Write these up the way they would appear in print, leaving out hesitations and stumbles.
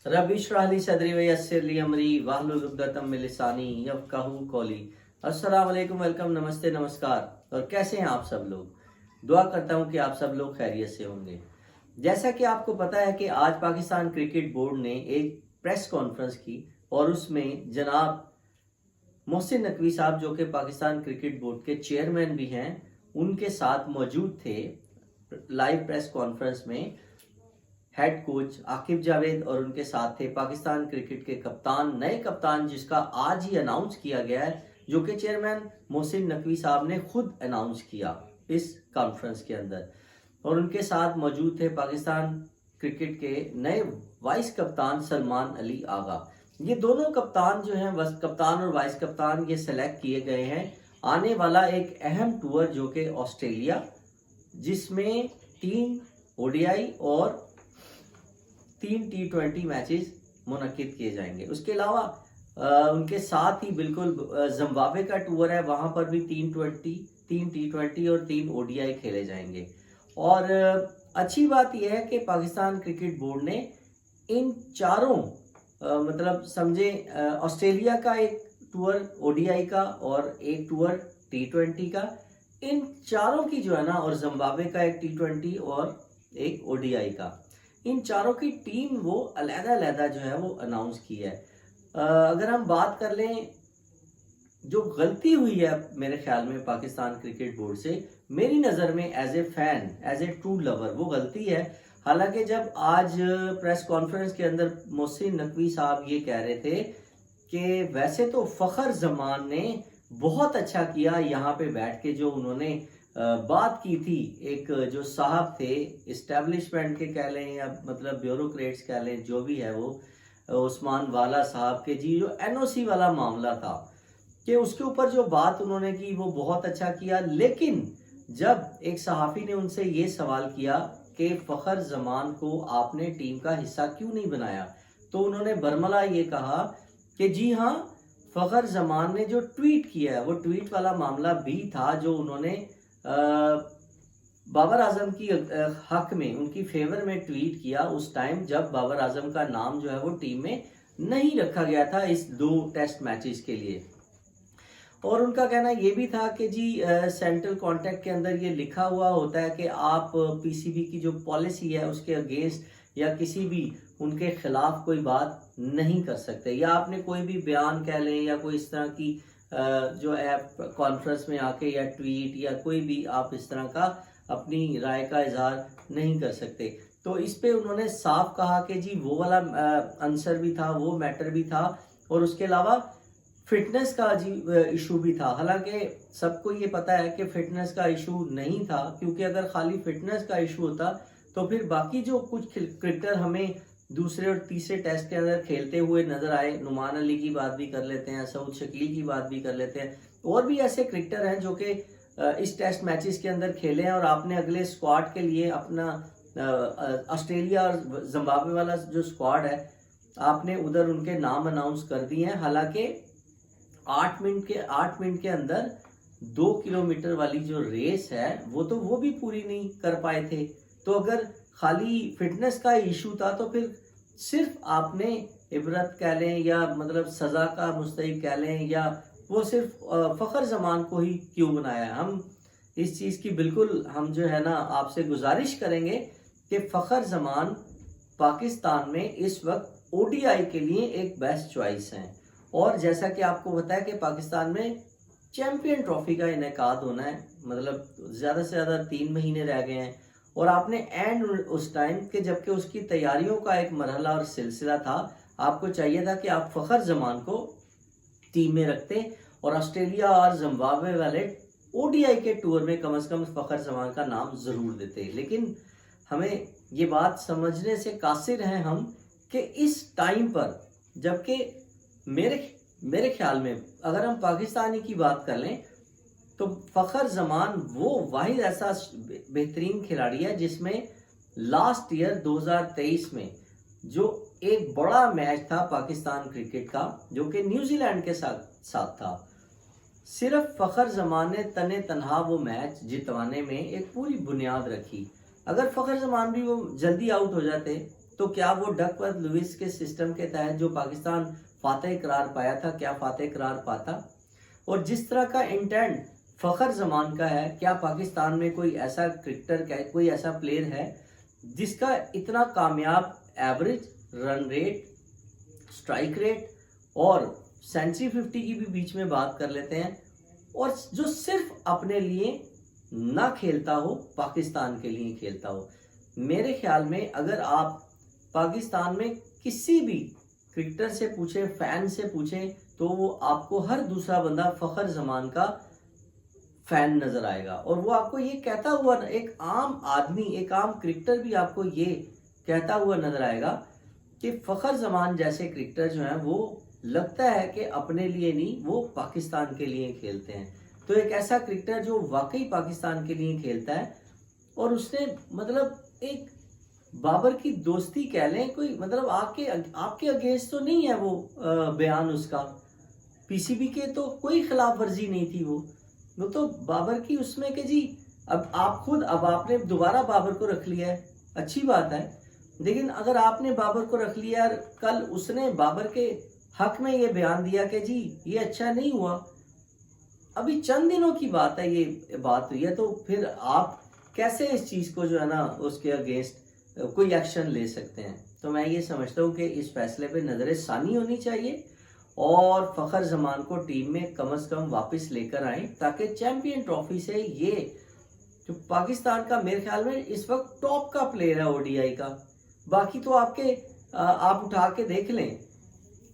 रब इशरह ली सदरी वयस्सिर ली अमरी वाहलुल उक़दतम मिन लिसानी यफ़क़हू क़ौली। अस्सलाम वालेकुम, वेलकम, नमस्ते, नमस्कार। और कैसे हैं आप सब लोग? दुआ करता हूं कि आप सब लोग खैरियत से होंगे। जैसा कि आपको पता है कि आज पाकिस्तान क्रिकेट बोर्ड ने एक प्रेस कॉन्फ्रेंस की और उसमें जनाब मोहसिन नकवी साहब, जो कि पाकिस्तान क्रिकेट बोर्ड के चेयरमैन भी हैं, उनके साथ मौजूद थे लाइव प्रेस कॉन्फ्रेंस में। हेड कोच आकिब जावेद और उनके साथ थे पाकिस्तान क्रिकेट के कप्तान, नए कप्तान जिसका आज ही अनाउंस किया गया है, जो कि चेयरमैन मोहसिन नकवी साहब ने खुद अनाउंस किया इस कॉन्फ्रेंस के अंदर। और उनके साथ मौजूद थे पाकिस्तान क्रिकेट के नए वाइस कप्तान सलमान अली आगा। ये दोनों कप्तान जो हैं, कप्तान और वाइस कप्तान, ये सेलेक्ट किए गए हैं आने वाला एक अहम टूर जो कि ऑस्ट्रेलिया, जिसमें 3 ओडीआई और 3 T20 मैचेस मुनक्किद किए जाएंगे। उसके अलावा उनके साथ ही बिल्कुल जिम्बाब्वे का टूर है, वहां पर भी 3 T20 और 3 ओडीआई खेले जाएंगे। और अच्छी बात यह है कि पाकिस्तान क्रिकेट बोर्ड ने इन चारों मतलब समझे, ऑस्ट्रेलिया का एक टूर ओडीआई का और एक टूर T20 का, इन चारों की जो है ना, और जिम्बाब्वे का एक T20 और एक ओडीआई का, इन चारों की टीम वो अलग-अलग जो है वो अनाउंस की है। अगर हम बात कर लें, जो गलती हुई है मेरे ख्याल में पाकिस्तान क्रिकेट बोर्ड से, मेरी नज़र में as a fan, as a true lover, वो गलती है। हालांकि जब आज प्रेस कॉन्फ्रेंस के अंदर मोहसिन नकवी साहब ये कह रहे थे कि वैसे तो फ़खर जमान ने बहुत अच्छा किया यहाँ पे बैठ के, जो उन्होंने बात की थी, एक जो साहब थे इस्टेब्लिशमेंट के कह लें या मतलब ब्यूरोक्रेट्स कह लें, जो भी है वो, उस्मान वाला साहब के जी जो एनओसी वाला मामला था, कि उसके ऊपर जो बात उन्होंने की वो बहुत अच्छा किया। लेकिन जब एक सहाफ़ी ने उनसे ये सवाल किया कि फ़खर जमान को आपने टीम का हिस्सा क्यों नहीं बनाया, तो उन्होंने बरमला ये कहा कि जी हाँ, फ़खर जमान ने जो ट्वीट किया है वो ट्वीट वाला मामला भी था, जो उन्होंने बाबर आजम की हक में, उनकी फेवर में ट्वीट किया उस टाइम जब बाबर आजम का नाम जो है वो टीम में नहीं रखा गया था इस 2 टेस्ट मैचेस के लिए। और उनका कहना ये भी था कि जी सेंट्रल कॉन्ट्रैक्ट के अंदर ये लिखा हुआ होता है कि आप पीसीबी की जो पॉलिसी है उसके अगेंस्ट या किसी भी उनके खिलाफ कोई बात नहीं कर सकते, या आपने कोई भी बयान कह लें या कोई इस तरह की जो है कॉन्फ्रेंस में आके या ट्वीट या कोई भी आप इस तरह का अपनी राय का इजहार नहीं कर सकते। तो इस पे उन्होंने साफ कहा कि जी वो वाला आंसर भी था, वो मैटर भी था, और उसके अलावा फिटनेस का जी इशू भी था। हालांकि सबको ये पता है कि फिटनेस का इशू नहीं था, क्योंकि अगर खाली फिटनेस का इशू होता तो फिर बाकी जो कुछ क्रिकेटर हमें दूसरे और तीसरे टेस्ट के अंदर खेलते हुए नजर आए, नुमान अली की बात भी कर लेते हैं, सऊद शकीली की बात भी कर लेते हैं, और भी ऐसे क्रिकेटर हैं जो कि इस टेस्ट मैचेस के अंदर खेले हैं, और आपने अगले स्क्वाड के लिए अपना ऑस्ट्रेलिया और जिम्बाब्वे वाला जो स्क्वाड है, आपने उधर उनके नाम अनाउंस कर दिए हैं। हालांकि 8 मिनट के अंदर 2 किलोमीटर वाली जो रेस है वो भी पूरी नहीं कर पाए थे। तो अगर खाली फिटनेस का इशू था तो फिर सिर्फ आपने इबरत कह लें या मतलब सज़ा का मुस्तहिक कह लें, या वो सिर्फ फ़खर जमान को ही क्यों बनाया। हम इस चीज़ की बिल्कुल हम जो है ना आपसे गुजारिश करेंगे कि फ़खर जमान पाकिस्तान में इस वक्त ओडीआई के लिए एक बेस्ट चॉइस हैं। और जैसा कि आपको पता है कि पाकिस्तान में चैंपियन ट्रॉफी का इनेकाद होना है, मतलब ज़्यादा से ज़्यादा 3 महीने रह गए हैं, और आपने एंड उस टाइम के जबकि उसकी तैयारियों का एक मरहला और सिलसिला था, आपको चाहिए था कि आप फ़खर जमान को टीम में रखते और ऑस्ट्रेलिया और जिम्बाब्वे वाले ओडीआई के टूर में कम से कम फ़खर जमान का नाम ज़रूर देते। लेकिन हमें ये बात समझने से कासिर हैं हम कि इस टाइम पर, जबकि मेरे ख्याल में अगर हम पाकिस्तानी की बात कर लें तो फ़खर जमान वो वाहिद ऐसा बेहतरीन खिलाड़ी है जिसमें लास्ट ईयर 2023 में जो एक बड़ा मैच था पाकिस्तान क्रिकेट का, जो कि न्यूजीलैंड के साथ था, सिर्फ फ़खर जमान ने तने तनहा वो मैच जितवाने में एक पूरी बुनियाद रखी। अगर फ़खर जमान भी वो जल्दी आउट हो जाते تو کیا وہ ڈکورتھ لوئس کے سسٹم کے تحت جو پاکستان فاتح قرار پایا تھا کیا فاتح قرار پاتا؟ اور جس طرح کا انٹینٹ فخر زمان کا ہے، کیا پاکستان میں کوئی ایسا کرکٹر کوئی ایسا پلیئر ہے جس کا اتنا کامیاب ایوریج رن ریٹ، سٹرائک ریٹ اور سینچری 50 کی بھی بیچ میں بات کر لیتے ہیں، اور جو صرف اپنے لیے نہ کھیلتا ہو، پاکستان کے لیے کھیلتا ہو؟ میرے خیال میں اگر آپ پاکستان میں کسی بھی کرکٹر سے پوچھیں، فین سے پوچھیں، تو وہ آپ کو ہر دوسرا بندہ فخر زمان کا فین نظر آئے گا، اور وہ آپ کو یہ کہتا ہوا، ایک عام آدمی، ایک عام کرکٹر بھی آپ کو یہ کہتا ہوا نظر آئے گا کہ فخر زمان جیسے کرکٹر جو ہیں وہ لگتا ہے کہ اپنے لیے نہیں، وہ پاکستان کے لیے کھیلتے ہیں۔ تو ایک ایسا کرکٹر جو واقعی پاکستان کے لیے کھیلتا ہے، اور اس نے مطلب ایک بابر کی دوستی کہہ لیں، کوئی مطلب آپ کے اگینسٹ تو نہیں ہے وہ بیان اس کا، پی سی بی کے تو کوئی خلاف ورزی نہیں تھی، وہ تو بابر کی اس میں کہ جی اب آپ نے دوبارہ بابر کو رکھ لیا ہے، اچھی بات ہے، لیکن اگر آپ نے بابر کو رکھ لیا اور کل اس نے بابر کے حق میں یہ بیان دیا کہ جی یہ اچھا نہیں ہوا، ابھی چند دنوں کی بات ہے یہ بات ہوئی ہے، تو پھر آپ کیسے اس چیز کو جو ہے نا اس کے اگینسٹ کوئی ایکشن لے سکتے ہیں؟ تو میں یہ سمجھتا ہوں کہ اس فیصلے پہ نظر ثانی ہونی چاہیے، اور فخر زمان کو ٹیم میں کم از کم واپس لے کر آئیں، تاکہ چیمپئن ٹرافی سے یہ جو پاکستان کا میرے خیال میں اس وقت ٹاپ کا پلیئر ہے او ڈی آئی کا۔ باقی تو آپ اٹھا کے دیکھ لیں،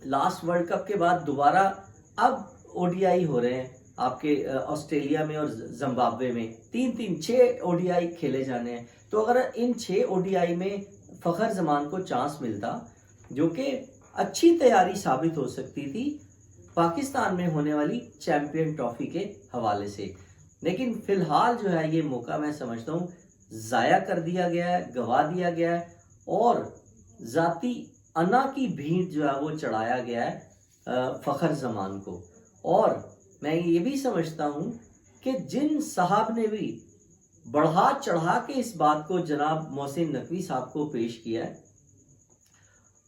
لاسٹ ورلڈ کپ کے بعد دوبارہ اب او ڈی آئی ہو رہے ہیں آپ کے آسٹریلیا میں اور زمبابوے میں، 6 او ڈی آئی کھیلے جانے ہیں۔ تو اگر ان 6 او ڈی آئی میں فخر زمان کو چانس ملتا، جو کہ اچھی تیاری ثابت ہو سکتی تھی پاکستان میں ہونے والی چیمپئن ٹرافی کے حوالے سے، لیکن فی الحال جو ہے یہ موقع میں سمجھتا ہوں ضائع کر دیا گیا ہے، گوا دیا گیا ہے، اور ذاتی انا کی بھینٹ جو ہے وہ چڑھایا گیا ہے فخر زمان کو۔ اور میں یہ بھی سمجھتا ہوں کہ جن صاحب نے بھی بڑھا چڑھا کے اس بات کو جناب محسن نقوی صاحب کو پیش کیا ہے،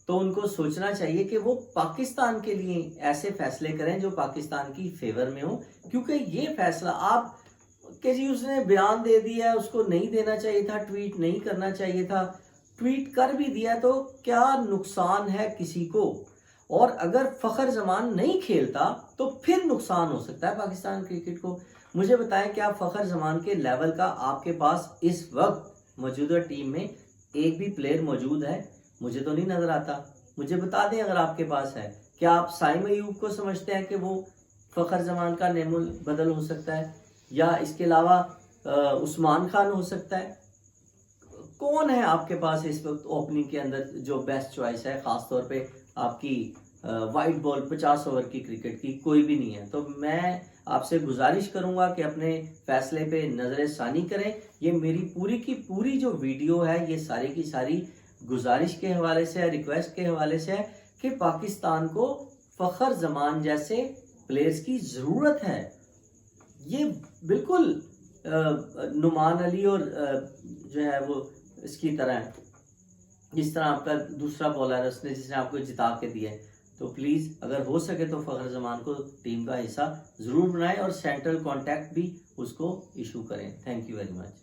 تو ان کو سوچنا چاہیے کہ وہ پاکستان کے لیے ایسے فیصلے کریں جو پاکستان کی فیور میں ہوں، کیونکہ یہ فیصلہ آپ کہ جی اس نے بیان دے دیا ہے، اس کو نہیں دینا چاہیے تھا، ٹویٹ نہیں کرنا چاہیے تھا، ٹویٹ کر بھی دیا تو کیا نقصان ہے کسی کو؟ اور اگر فخر زمان نہیں کھیلتا تو پھر نقصان ہو سکتا ہے پاکستان کرکٹ کو۔ مجھے بتائیں کیا فخر زمان کے لیول کا آپ کے پاس اس وقت موجودہ ٹیم میں ایک بھی پلیئر موجود ہے؟ مجھے تو نہیں نظر آتا، مجھے بتا دیں اگر آپ کے پاس ہے۔ کیا آپ سائم ایوب کو سمجھتے ہیں کہ وہ فخر زمان کا نعم البدل ہو سکتا ہے؟ یا اس کے علاوہ عثمان خان ہو سکتا ہے؟ کون ہے آپ کے پاس اس وقت اوپننگ کے اندر جو بیسٹ چوائس ہے، خاص طور پہ آپ کی وائٹ بال 50 اوور کی کرکٹ کی؟ کوئی بھی نہیں ہے۔ تو میں آپ سے گزارش کروں گا کہ اپنے فیصلے پہ نظر ثانی کریں۔ یہ میری پوری کی پوری جو ویڈیو ہے یہ ساری کی ساری گزارش کے حوالے سے ہے، ریکویسٹ کے حوالے سے ہے کہ پاکستان کو فخر زمان جیسے پلیئرز کی ضرورت ہے۔ یہ بالکل نعمان علی اور جو ہے وہ اس کی طرح ہے، جس طرح آپ کا دوسرا بالر ہے، اس نے جس نے آپ کو جتا کے دیا ہے۔ تو پلیز اگر ہو سکے تو فخر زمان کو ٹیم کا حصہ ضرور بنائیں، اور سینٹرل کانٹیکٹ بھی اس کو ایشو کریں۔ Thank you very much.